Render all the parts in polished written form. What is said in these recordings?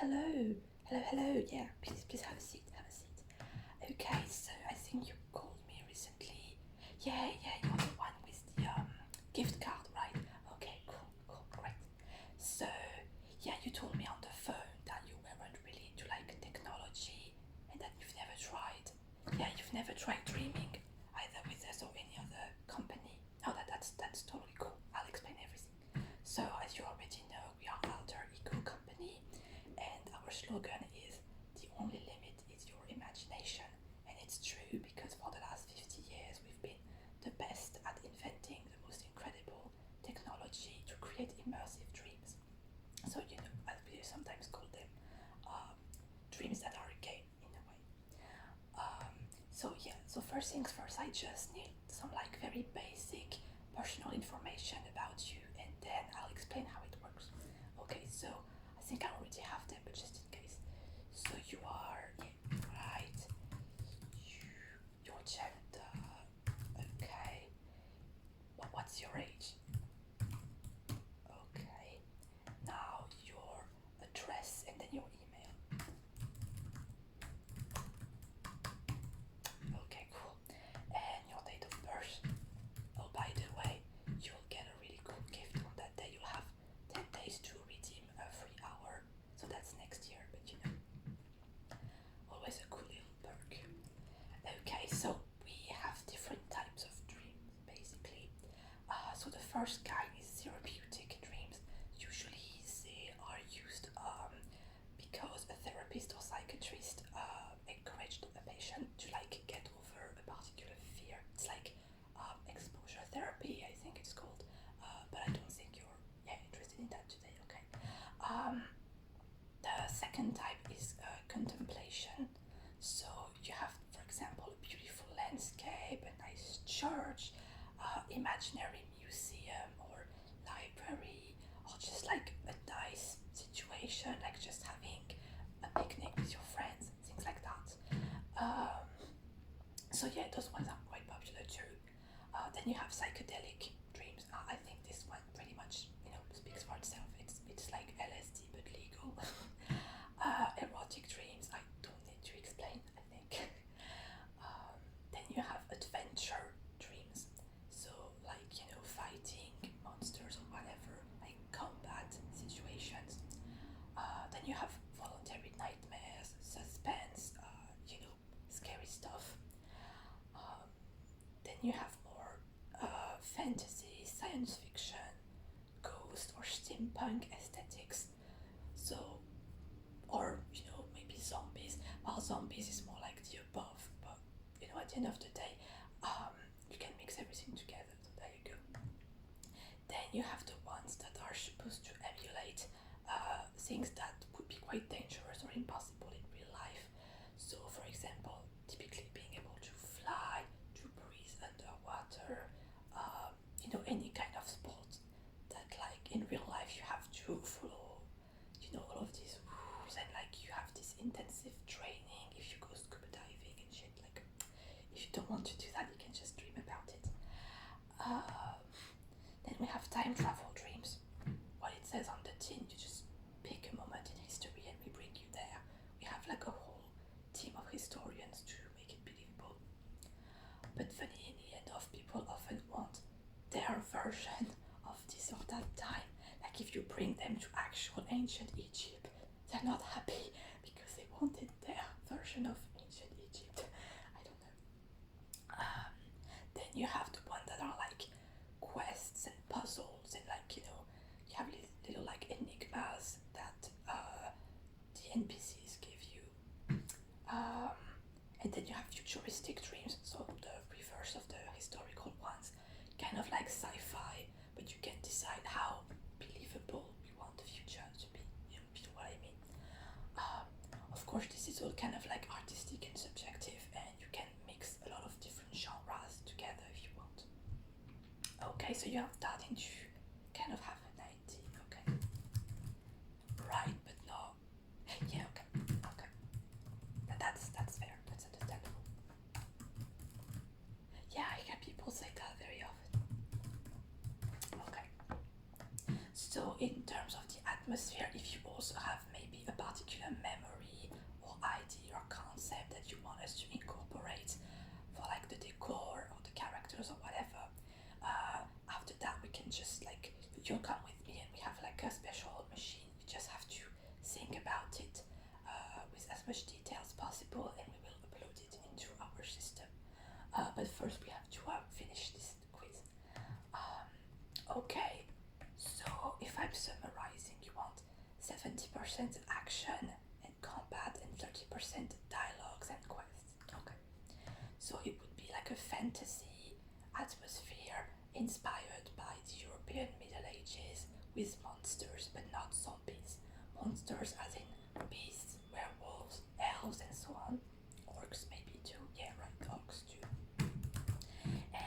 hello. Hello. Yeah, please have a seat. Okay, so I think you called me recently. Yeah, you're the one with the gift card, right? Okay, cool, great. So, yeah, you told me on the phone that you weren't really into like technology and that you've never tried. Yeah, you've never tried dreaming either with us or any other company. Oh, that's totally cool. I'll explain everything. So, as you already know, we are Alter Eco Company, and our slogan is the only limit is your imagination. And it's true because for the last 50 years we've been the best at inventing the most incredible technology to create immersive dreams. So, as we sometimes call them, dreams that are a game in a way. So first things first, I just need some like very basic personal information about you, and then I'll explain how it works. Okay, so I think I already have them, but just in case. So you are, yeah, right. Your gender. Okay. What's your age? Okay. Now your address and then your email. Okay, cool. And your date of birth. Oh, by the way, you'll get a really cool gift on that day. You'll have 10 days to redeem a free hour. So that's next year, but always a cool little perk. Okay, so we have different types of dreams, basically. So the first kind is therapeutic dreams. Usually they are used because a therapist or psychiatrist encouraged a patient to like get over a particular fear. It's like exposure therapy, I think it's called. But I don't think you're interested in that today. Okay. The second type is contemplation. So you have, for example, a beautiful landscape, a nice church, imaginary museum or library, or just like a nice situation, like just having a picnic with your friends, things like that. So yeah, those ones are quite popular too. Then you have psychedelic dreams. I think this one pretty much speaks for itself. It's like LSD but legal. Erotic dreams, I don't need to explain, I think. Then you have adventure dreams. So like fighting monsters or whatever, like combat situations. Then you have voluntary nightmares, suspense, scary stuff. Then you have more fantasy, science fiction, ghost or steampunk aesthetics. So, or maybe zombies. Well, zombies is more like the above, but at the end of the day, you can mix everything together. So there you go. Then you have the ones that are supposed to emulate things that would be quite dangerous or impossible in real life. So, for example, typically being able to fly, to breathe underwater, any kind of sport that, like, in real life you have to follow, all of these rules, and like you have this intensive training if you go scuba diving and shit. Like, if you don't want to do that, you can just dream about it. Then we have time travel dreams. What it says on the tin, you just pick a moment in history and we bring you there. We have like a whole team of historians to make it believable. But funny, in the end of people often want their version of this or that time. Like if you bring them to actual ancient Egypt, they're not happy because they wanted their version of ancient Egypt. I don't know. Then you have the one that are like quests and puzzles, and like you have little like enigmas that the NPCs give you. And then you have futuristic dreams, so the reverse of the historical ones, kind of like sci-fi, but you can decide how believable we want the future to be. You know what I mean? Of course, this is all kind of like artistic and subjective, and you can mix a lot of different genres together if you want. Okay, so you're starting to kind of have an idea. Okay, right, but no. Yeah, okay. That's fair. That's understandable. Yeah, I hear people say that very often. Okay. So in terms of the atmosphere, if you also have maybe a particular memory or idea or concept that you want us to incorporate for like the decor or the characters or whatever, after that we can just like, you'll come with me and we have like a special machine. You just have to think about it with as much detail as possible, and we will upload it into our system. But first we have to finish this quiz. Okay, so if I'm summarizing, you want 70% action and combat and 30% dialogues and quests. Okay, so it would be like a fantasy atmosphere inspired by the European Middle Ages with monsters, but not zombies. Monsters as in beasts, werewolves, elves, and so on. Orcs maybe too. Yeah, right, orcs too.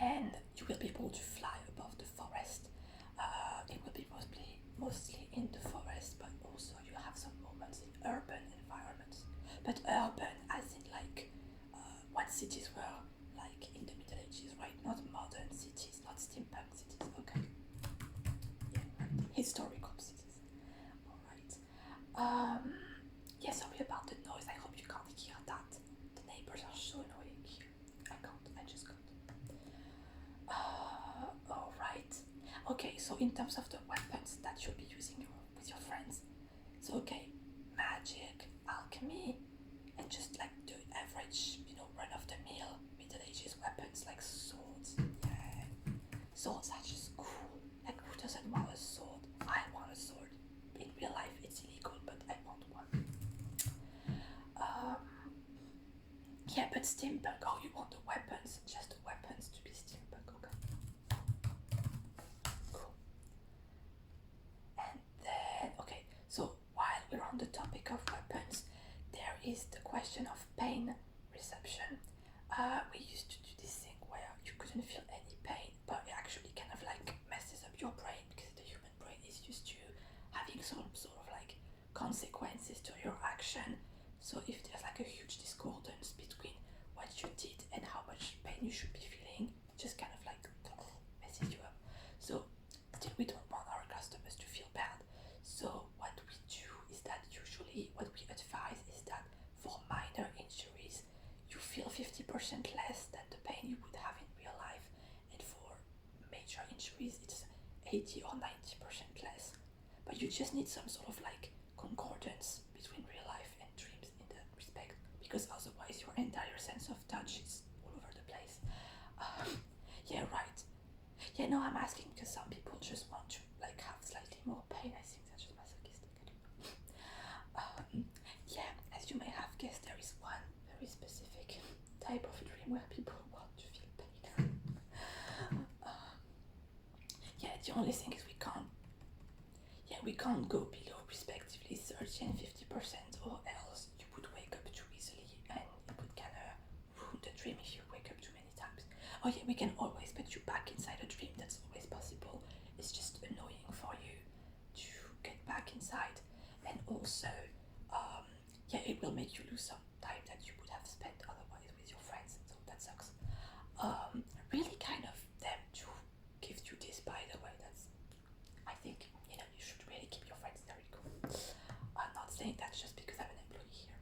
And you will be able to fly above the forest. It will be mostly in the forest, but also you have some moments in urban environments. But urban as in like what cities were like in the Middle Ages, right? Not modern cities, not steampunk cities. Okay. Yeah, right. Historical cities. Alright. Yeah, sorry about the noise. I hope you can't hear that. The neighbors are so annoying here. I can't. I just can't. Alright. Okay, so in terms of the weapons that you'll be using with your friends, so okay, magic, alchemy, and just like the average, run of the mill Middle Ages weapons like swords. Yeah, swords are just cool. Like, who doesn't want a sword? I want a sword. In real life, it's illegal, but I want one. Yeah, but steampunk. Oh, you want the weapons? Just the weapons to be steampunk. Okay. Cool. And then, okay, so while we're on the topic of weapons, there is the question of pain reception. We used to do this thing where you couldn't feel any pain, but it actually kind of like messes up your brain because the human brain is used to having some sort of like consequences to your action. So if there's like a huge discordance between what you did and how much pain you should be feeling, it just kind of like messes you up. So still, we don't want our customers to feel bad. So what we do is that usually what we advise is that for minor injuries, you feel 50% less than the pain you would have in real life, and for major injuries, it's 80 or 90% less. But you just need some sort of like concordance between real life and dreams in that respect, because otherwise your entire sense of touch is all over the place. Yeah, right. Yeah, no, I'm asking because some people just want to like have slightly more pain. I think that's just masochistic. Yeah, as you may have guessed, there is one very specific type of dream where people want to feel pain. Yeah, the only thing is we can't go below respectively 30 and 50%, or else you would wake up too easily and it would kind of ruin the dream if you wake up too many times. Oh yeah, we can always put you back inside a dream, that's always possible. It's just annoying for you to get back inside, and also yeah, it will make you lose some time that you would have spent otherwise with your friends, so that sucks. Really kind of them to give you this, by the way. That's, I think, you should really keep your friends very cool. I'm not saying that just because I'm an employee here.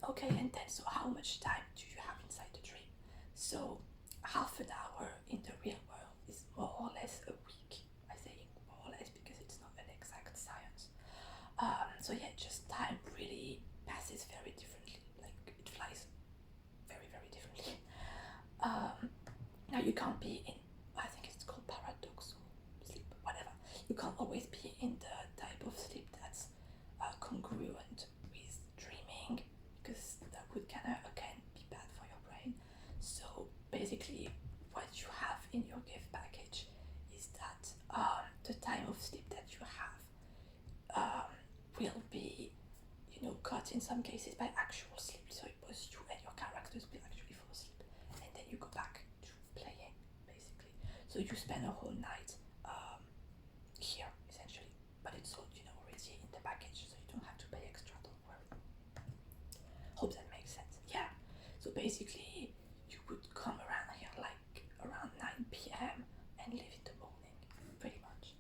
Okay, and then, so how much time do you have inside the dream? So half an hour in the real world is more or less a week. I say more or less because it's not an exact science. So yeah, just time really passes very differently. Like, it flies very, very differently. Now you can't be in, I think it's called paradoxal sleep, whatever. You can't always be in the type of sleep that's congruent with dreaming, because that would kind of, again, be bad for your brain. So basically, what you have in your gift package is that the time of sleep that you have will be, cut in some cases by actual sleep. So both you and your characters will actually fall asleep, and then you go back to playing, basically. So you spend a whole night here, essentially, but it's all, already in the package, so you don't have to pay extra, don't worry. Hope that makes sense. Yeah, so basically you would come around here like around 9 p.m. and leave in the morning, pretty much.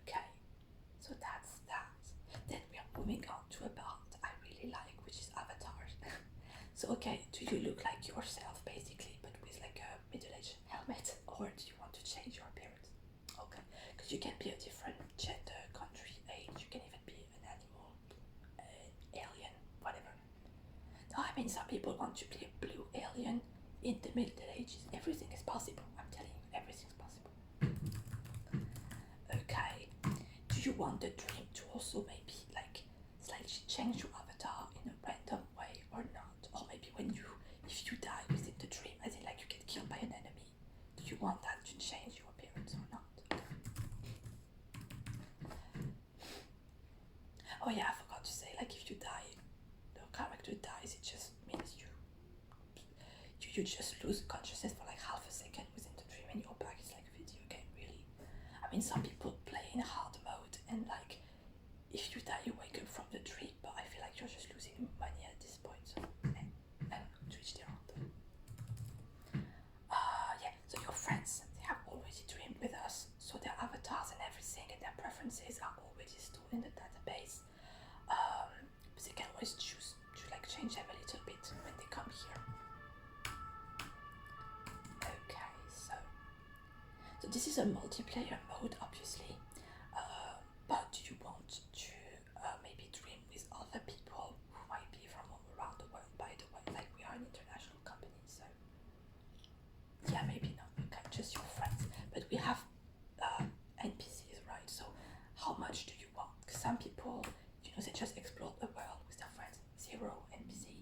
Okay, so that's that. Then we're You can be a different gender, country, age. You can even be an animal, an alien, whatever. No, I mean, some people want to be a blue alien in the Middle Ages. Everything is possible. I'm telling you, everything's possible. Okay. Do you want the dream to also maybe like slightly change your avatar in a random way or not? Or maybe if you die within the dream, as in like you get killed by an enemy, do you want that to change your appearance or not? Oh yeah, I forgot to say, like if you die, the character dies, it just means you just lose consciousness for like half a second within the dream and you're back. It's like a video game, really. I mean, some people play in hard mode and like if you die you wake up from the dream, but I feel like you're just losing money at this point, so to each their own. Yeah, so your friends, they have already dreamed with us, so their avatars and everything and their preferences are already stored in the database. But they can always choose to like change them a little bit when they come here. Okay, so this is a multiplayer mode, obviously, but do you want to maybe dream with other people who might be from all around the world? By the way, like we are an international company, so yeah, maybe not. Okay, just your friends. But we have NPCs, right? So how much do you want? Because some people, they just explore the world with their friends. 0 NPC.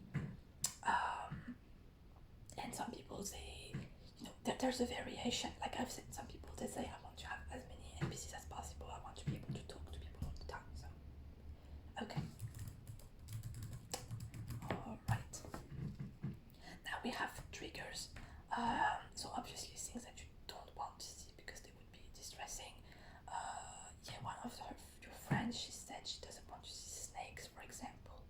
And some people say, there's a variation. Like I've said, some people they say I want to have as many NPCs as possible. I want to be able to talk to people all the time. So, okay. All right. Now we have triggers. So obviously things that you don't want to see because they would be distressing. Yeah, one of your friends, she said she doesn't want to see snakes, for example,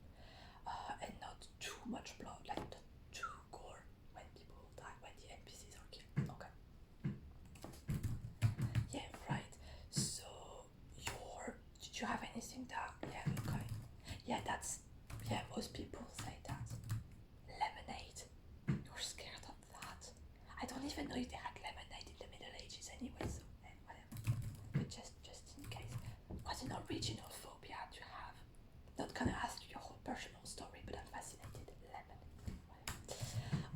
and not too much blood, like not too gore when people die, when the NPCs are killed. Okay. Yeah, right. So did you have anything that? Yeah, okay. Yeah, most people say that. Lemonade. You're scared of that. I don't even know if they had lemonade in the Middle Ages anyway, so whatever. But just in case. What's an original phobia to have? Not gonna ask you your whole personal story, but I'm fascinated. Lemon.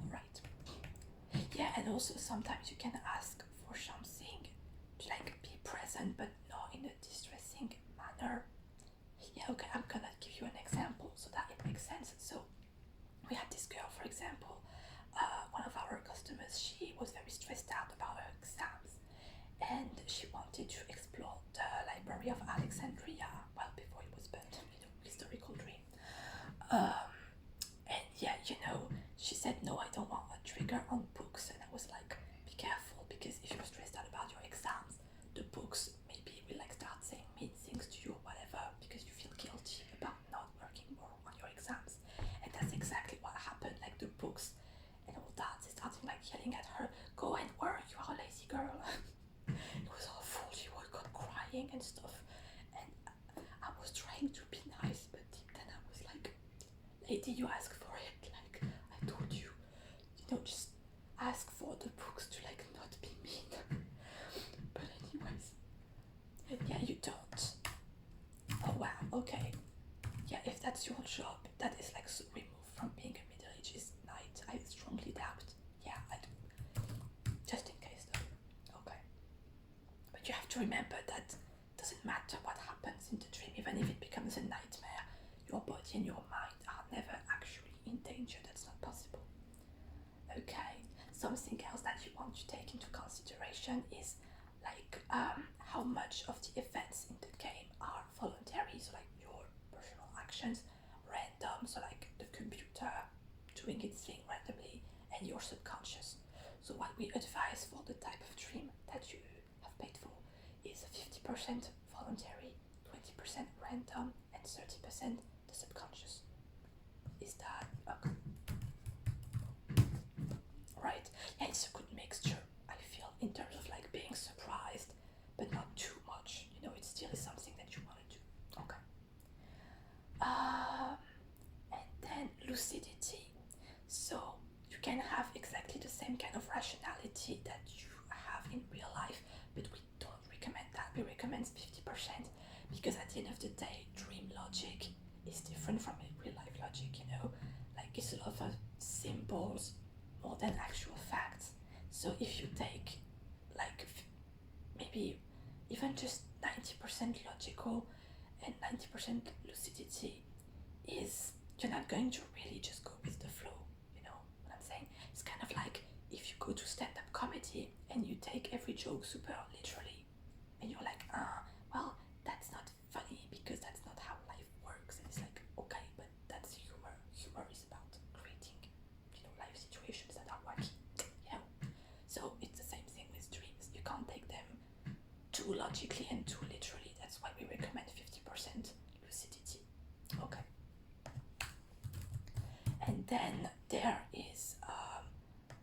Alright. Yeah, and also sometimes you can ask for something to like be present but not in a distressing manner. Yeah, okay, I'm gonna give you an example so that it makes sense. So we had this girl, for example, one of our customers, she was very stressed out about her exams and she wanted to explore the Library of Alexandria, well, before it was burnt, historical dream. And yeah, she said, no, I don't want a trigger on books. And I was like, be careful, because if you're stressed out about your exams, the books maybe will like start saying mean things to you or whatever, because you feel guilty about not working more on your exams. And that's exactly what happened. Like the books and all that, they started like yelling at her, go and work, you are a lazy girl. It was awful. She woke up crying and stuff, and I was trying to be nice, but then I was like, lady, you ask for it, like I told you, just ask for the books to like not be mean. But anyways, yeah, you don't. Oh wow, okay. Yeah, if that's your job, that is like so removed from being a Middle Ages knight. I strongly doubt. Yeah, I do. Just in case though. Okay. But you have to remember that doesn't matter what happens in the dream, even if it becomes a nightmare, your body and your mind are never actually in danger. That's not possible. Okay. Something else that you want to take into consideration is like how much of the events in the game are voluntary, so like your personal actions, random, so like the computer doing its thing randomly, and your subconscious. So what we advise for the type of dream that you have paid for is 50% voluntary, 20% random, and 30% the subconscious. Is that okay? Right? Yeah, it's a good mixture, I feel, in terms of like being surprised, but not too much. It still is something that you want to do. Okay. And then lucidity. So you can have exactly the same kind of rationality that you have in real life, but we don't recommend that we recommend 50%, because at the end of the day, dream logic is different from real life logic, you know? Like, it's a lot of symbols more than actual facts. So if you take, like, maybe even just 90% logical and 90% lucidity, is you're not going to really just go with the flow, you know what I'm saying? It's kind of like if you go to stand-up comedy and you take every joke super literally, and you're like, well, that's not funny because that's not how life works. And it's like, okay, but that's humor. Humor is about creating, you know, life situations that are wacky, you know? So it's the same thing with dreams. You can't take them too logically and too literally. That's why we recommend 50% lucidity. Okay. And then there is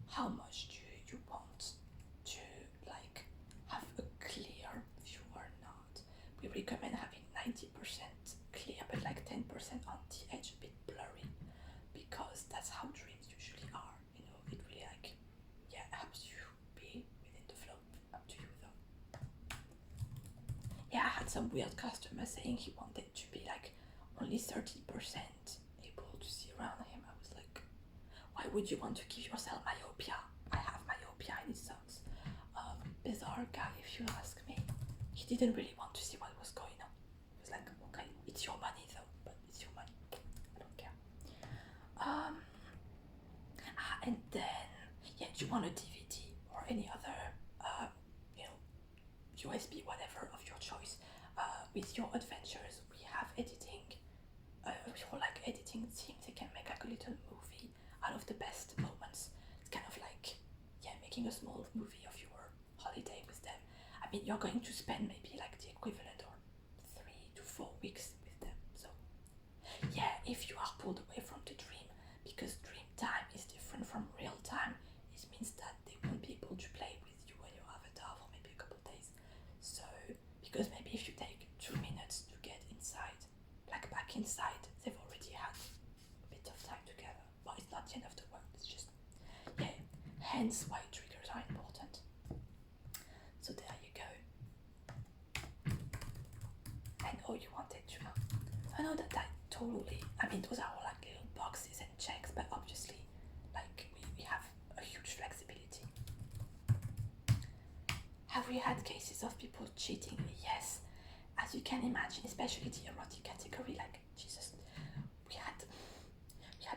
how much do you want to like have a clear view or not. We recommend having 90% clear, but like 10% on the edge, a bit blurry, because that's how dreams usually are. You know, it really like, yeah, helps you be within the flow. Up to you though. Yeah, I had some weird customer saying he wanted to be like only 30% able to see around him. I was like, why would you want to give yourself myopia? I have myopia and it sounds bizarre guy, if you ask me. He didn't really want to see what was going on. He was like, okay, it's your money though, but it's your money. I don't care. And then, yeah, do you want a DVD or any other, you know, USB, whatever of your choice, with your adventures? We have editing. For like editing team, they can make like a little movie out of the best moments. It's kind of like, yeah, making a small movie of your holiday with them. I mean, you're going to spend maybe like the equivalent or 3 to 4 weeks with them. So yeah, if you are pulled away from the dream, because dream time is different from real time, it means that they won't be able to play with you and your avatar for maybe a couple of days. So because maybe if you take 2 minutes to get inside, like back inside, they've already had a bit of time together. But it's not the end of the world, it's just, yeah, hence why triggers are important. So there you go. And oh, you wanted to know. I know that totally, I mean, those are all like little boxes and checks, but obviously, like, we have a huge flexibility. Have we had cases of people cheating? Yes. As you can imagine, especially the erotic category, like, Jesus, we had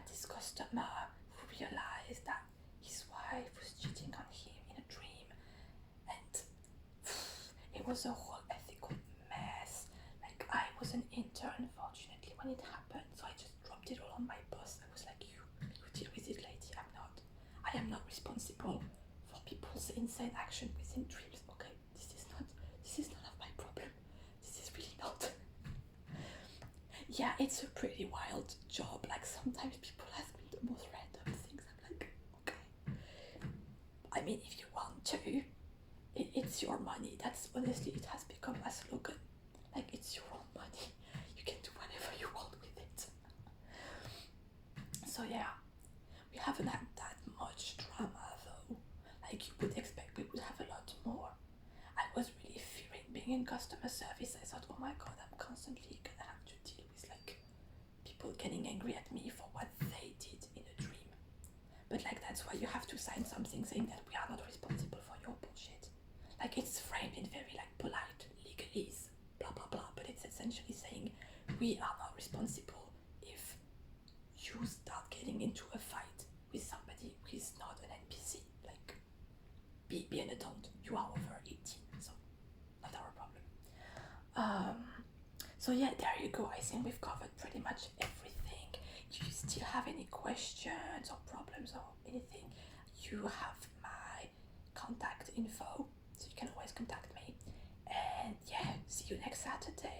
this customer who realized that his wife was cheating on him in a dream, and it was a whole ethical mess. Like, I was an intern, fortunately, when it happened, so I just dropped it all on my boss. I was like, you deal with it, lady. I am not responsible for people's insane action within dreams. Okay, this is none of my problem. This is really not. Yeah, it's a pretty wild job. Like, sometimes people ask me the most random things. I'm like, okay. I mean, if you want to, it's your money. That's honestly, it has become a slogan. Like, it's your own money. You can do whatever you want with it. So yeah, we haven't had that much drama though. Like, you would expect we would have a lot more. I was really fearing being in customer service. I thought, oh my god, I'm constantly gonna have to deal with like people getting angry at me for what they did in a dream. But like, that's why you have to sign something saying that we are not responsible for your bullshit. Like, it's framed in very like polite legalese, blah blah blah, but it's essentially saying we are not responsible if you start getting into a fight with somebody who is not an NPC. Like, be an adult. You are over 18, so not our problem. So yeah, there you go. I think we've covered pretty much everything. If you still have any questions or problems or anything, you have my contact info, so you can always contact me. And yeah, see you next Saturday.